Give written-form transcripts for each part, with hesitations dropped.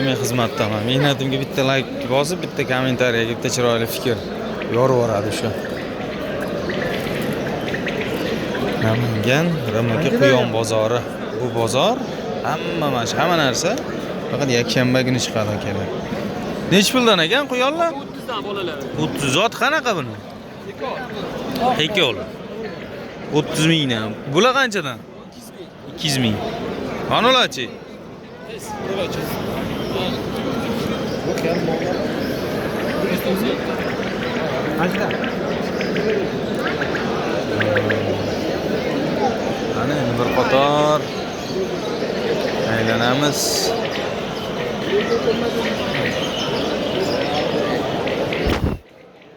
men xizmatdaman. Mehnatimga bitta like bosib, bitta kommentariyaga bitta chiroyli fikr yorvoradi shu. Namangan Ramaka Quyon bozori. Bu bozor hamma narsa faqat yakshanba kuni chiqadi akalar. Nech puldan ekan quyonlar? 30 dan bolalar. 30 zot qanaqa buni? Hekol. 30 mingdan. Bular qanchadan? 200 ming. Qanolachi? Ana endi bir qator aylanamiz.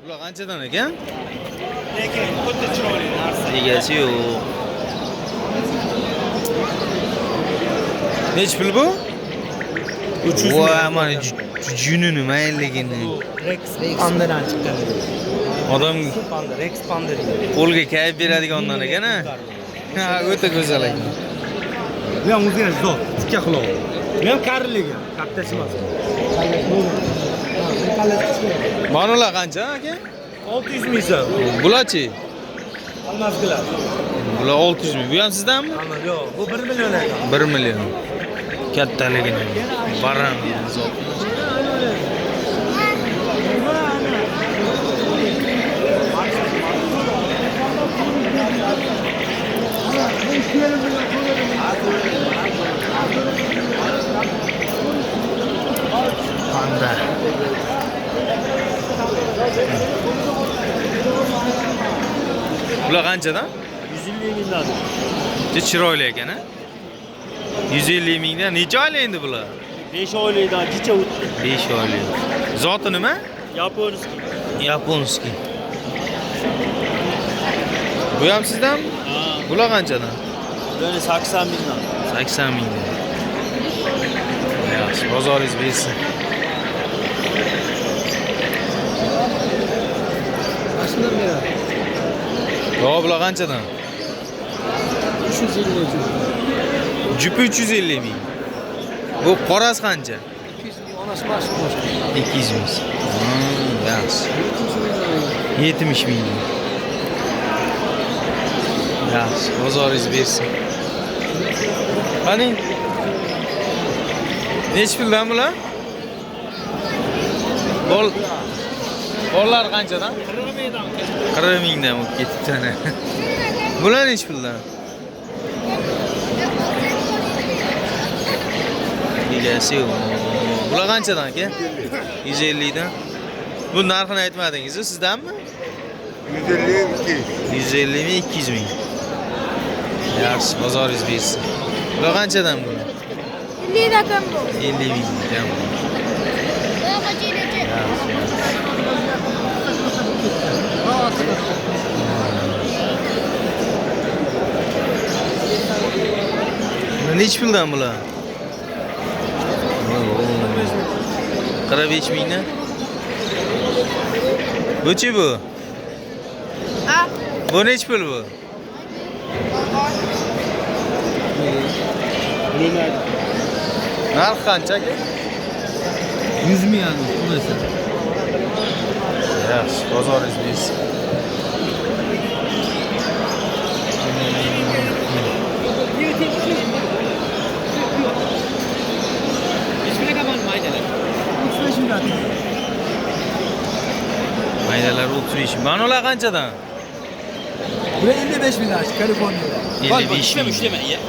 Bular qanchadan ekan? Lekin xuddi chiroyli narsa. Egasi yo'q. Nech pul bu? 300 ming. Voy, mana junini mayligini. Rex Pander'dan chiqqan. Odam Rex Pander. qo'lga kayib beradigandan ekan a. Ha, o'ta go'zal ekan. Bu ham o'ziga zot, tikka quloq. Bu ham karriligi, kattasi emas. Manalar qancha aka? 600 ming so'm. Bularchi? Almazgilar. Bular 600 ming. Bu ham sizdanmi? Ana yo'q, bu 1 million ekan. 1 million. Kattaligini. Baran zot. Panda. Bular qanchadan? 150 mingdan. Juda chiroyli ekan a. 150 mingdan necha oylik endi bular? 5 oylikdan kecha o'tdi. 5 oylik. Zoti nima? Yaponskiy. Yaponskiy. Bu ham sizdanmi? Ha. Bular qanchadan? Bularni 80 mingdan. 80 mingdan. Yaxshi, bozoringiz bersin. Qashqadan beradi. Yo'q, bular qanchadan? 350 ming. Jupi 350 ming. Bu qorasi qancha? 200 ming. Onasi boshqa. 200 ming. Yaxshi. 70 ming. Yaxshi, bozoringiz bersin. Qani? Nech puldan bular? Bollar qanchadan? 40 mingdan. 40 mingdan bo'lib ketibdi ana. Bular nech puldan? Egasi yo'q. Bular qanchadan aka? 150 dan. Bu narxini aytmadingiz-ku, sizdanmi? 150 ming, 200 ming. Yaxshi, bozoringiz bersin. Bular qanchadan bu? 50 rakam bu. 50 ming ekan. Nech puldan bular? 45 mingdan. Buchi bu? Ha? Bu nech pul bu? Narx qancha aka? 100 ming yani. Bunisi. Yaxshi, bozoringiz bersin. Maydalar 35 ming. Manalar qanchadan? Bu 55 mingdan, Kaliforniyada. 55 ming. Ushlama, ya.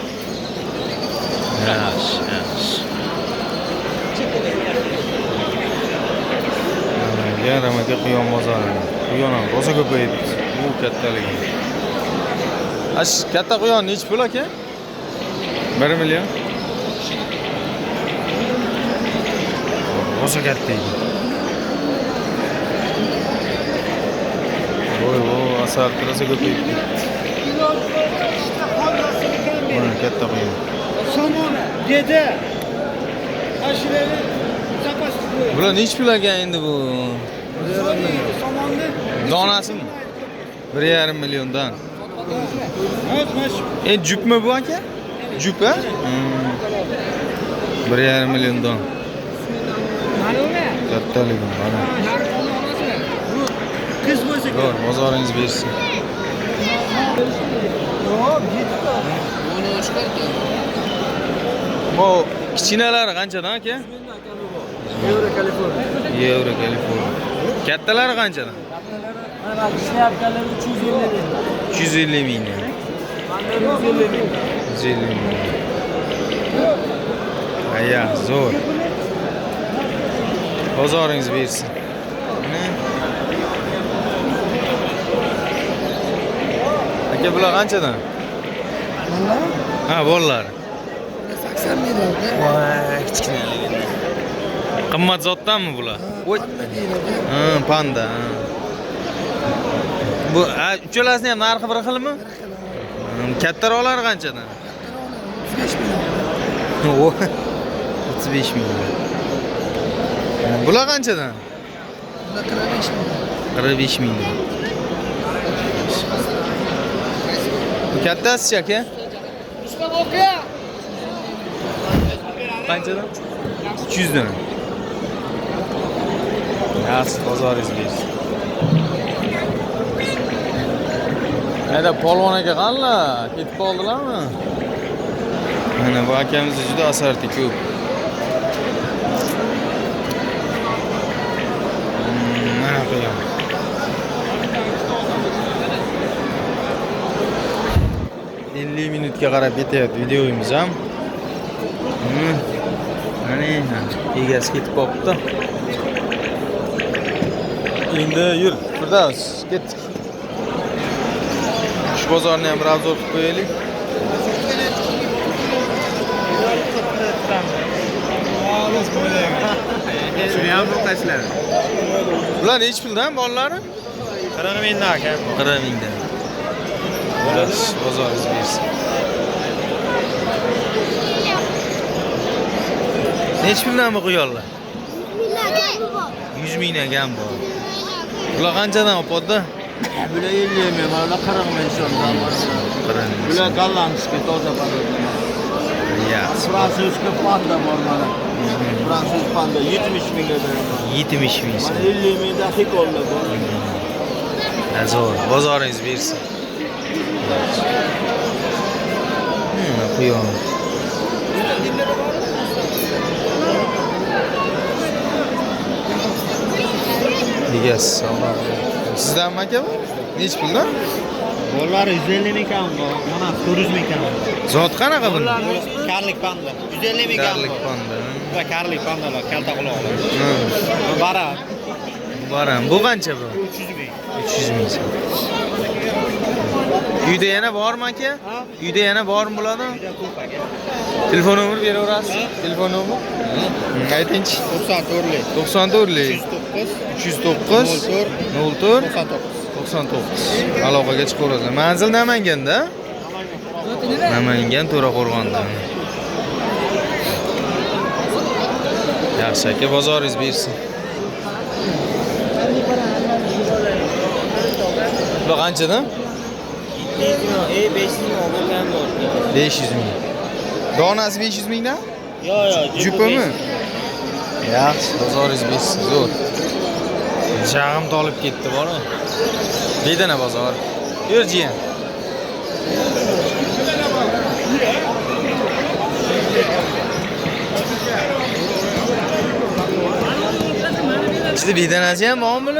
Yaxshi, yaxshi. Ramaka Quyon bozori. Quyon ham rosa ko'payibdi. Bu kattaligi. Katta quyon nech pul aka? 1 million. Rosa katta edi. Voy, asar rosa ko'payibdi. Mana katta quyon. Somona, dede. Aşireli zapasız bu. Bular nech pul ekan endi bu? Somonni. Donasimi? 1,5 milliondan. O'tmish. Jupmi bu aka? Jup a? 1,5 milliondan. Kattaligi mana. Qiz bo'lsa Zo'r, bozoringiz bersin. Bu kichkinalari qanchadan aka? Euro Kaliforniya. Euro Kaliforniya. Kattalari qanchadan? Mana ishlayotganlar 350 ming. 250 ming. 150 ming. 150 ming. Aya, zo'r. Bozoringiz bersin. Aka bular qanchadan? Ha, bolalar. 80 million. Voy, kichkinaligini. Qimmat zotdanmi bular? Voy. Ha, panda. Bu uchalasini ham narxi bir xilmi? Kattaroqlari qanchadan? 35 million. O 35 million. Bular qanchadan? 45 million. 45 million. Bu kattasi aka? Qanchadan? 300 dan. Yaxshi, bozoringiz bersin. Mana polvon aka qanlar? Ketib qoldilarmi? Mana bu akamizda juda asarti ko'p. Mana qo'yam. Elli minutga qarab ketyapti videomiz ham. Mana egasi ketib qolibdi. Endi yur, Firdaus, ketdik. Shu bozorni ham bir obzor qilib qo'yaylik. Shuni ham tashladi. Bular nechi puldan bolalari? 40 mingdan aka. 40 mingdan. Xo'sh, bozoringiz bersin. Nechi puldan bu quyonlar? 100 mingdan kam bor. Bular qanchadan opotdi? Bular 50 ming, mana 40 ming so'mdan bor. 40 ming. Bular gollandskiy toza panda. Yaxshi. Fransuzskiy panda bor mana. Fransuz panda 70 mingga beraman. 70 ming. Mana 50 mingdan hikollar bor. Zo'r, bozoringiz bersin. Quyon. Egasi, Alloh. Sizdanmi aka bu? Nechi puldan? Bolalar 150 ming kam bor. Mana 400 ming kam. Zot qanaqa bu? Karlik panda. 150 ming kam. Karlik panda. Va karlik pandalar, kalta quloqlar. Bara Baram. Bu qancha bu? 300 ming. 300 ming. Uyda yana bormi aka? Uyda yana bormi bo'ladi? Telefon nomeri beraverasiz? Telefon nomeri? Aytingchi. 94lik. 94lik 309 04 99. Aloqaga chiqaverasizlar. Manzil Namanganda? Namangan To'raqo'rg'onda. Yaxshi aka, bozoringiz bersin. Bu qanchadan? 500 ming olgan bor. 500 ming. Donasi 500 mingdan? Yo'q, Jupami? Yaxshi, bozoringiz bersin, zo'r. Jag'imni olib ketdi, bora. Bedana bozor. Yur jiyan. İşte bedanasi ham bormi?